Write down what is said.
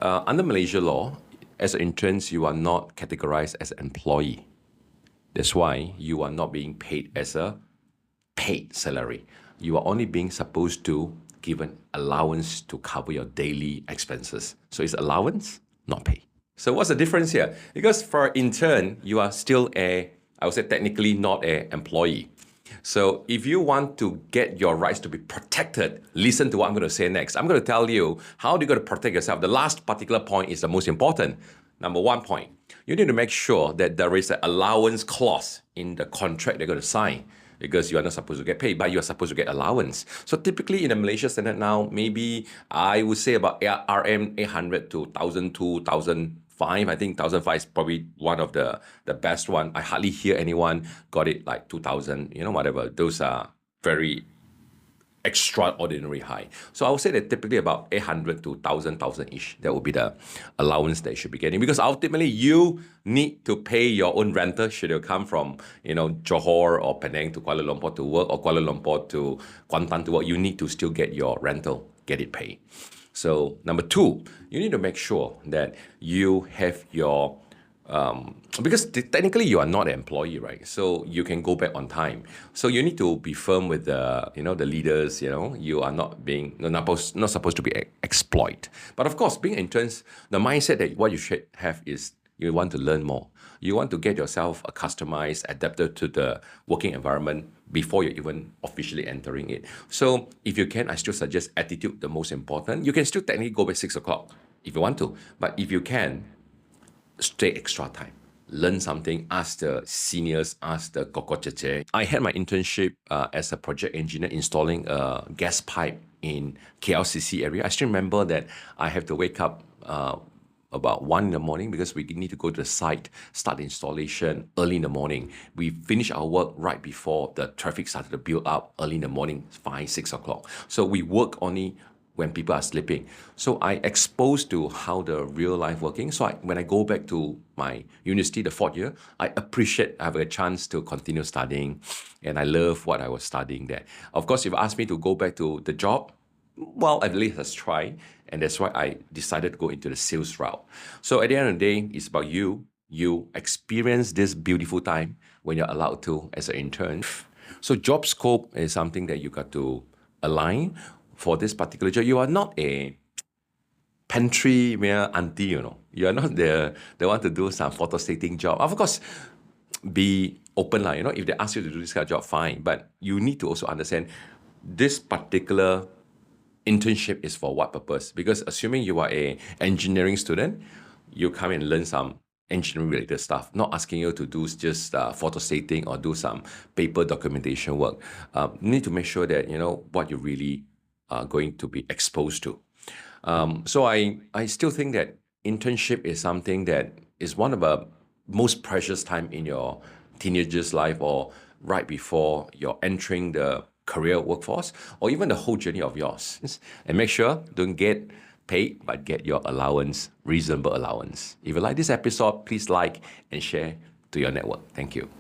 Under Malaysia law, as an intern, you are not categorized as an employee. That's why you are not being paid as a paid salary. You are only being supposed to give an allowance to cover your daily expenses. So it's allowance, not pay. So what's the difference here? Because for an intern, you are still I would say technically not an employee. So if you want to get your rights to be protected, listen to what I'm going to say next. I'm going to tell you how you're going to protect yourself. The last particular point is the most important. Number 1 point, you need to make sure that there is an allowance clause in the contract they're going to sign, because you are not supposed to get paid, but you are supposed to get allowance. So typically in the Malaysia standard now, maybe I would say about RM 800 to 1,002, 1,005. I think 1,005 is probably one of the best one. I hardly hear anyone got it like 2,000, whatever. Those are very extraordinary high. So I would say that typically about 800 to 1,000-ish, that would be the allowance that you should be getting. Because ultimately you need to pay your own rental should you come from, Johor or Penang to Kuala Lumpur to work, or Kuala Lumpur to Kuantan to work. You need to still get your rental, get it paid. So number 2, you need to make sure that you have your because technically you are not an employee, right? So you can go back on time. So you need to be firm with the leaders. You are not supposed to be exploited. But of course, being interns, the mindset that what you should have is you want to learn more. You want to get yourself customized, adapted to the working environment before you're even officially entering it. So if you can, I still suggest attitude the most important. You can still technically go back 6 o'clock if you want to, but if you can, stay extra time, learn something, ask the seniors, ask the koko-cece. I had my internship as a project engineer installing a gas pipe in KLCC area. I still remember that I have to wake up about 1 in the morning because we need to go to the site, start the installation early in the morning. We finish our work right before the traffic started to build up early in the morning, 5, 6 o'clock. So we work only when people are sleeping. So I exposed to how the real life working. So when I go back to my university, the 4th year, I appreciate having a chance to continue studying, and I love what I was studying there. Of course, if you ask me to go back to the job, well, at least let's try. And that's why I decided to go into the sales route. So at the end of the day, it's about you. You experience this beautiful time when you're allowed to as an intern. So job scope is something that you got to align. For this particular job, you are not a pantry auntie, You are not the one to do some photostating job. Of course, be open, if they ask you to do this kind of job, fine. But you need to also understand this particular internship is for what purpose? Because assuming you are a engineering student, you come and learn some engineering-related stuff, not asking you to do just photostating or do some paper documentation work. You need to make sure that, what you really are going to be exposed to. So I still think that internship is something that is one of the most precious time in your teenager's life, or right before you're entering the career workforce, or even the whole journey of yours. And make sure, don't get paid, but get your allowance, reasonable allowance. If you like this episode, please like and share to your network. Thank you.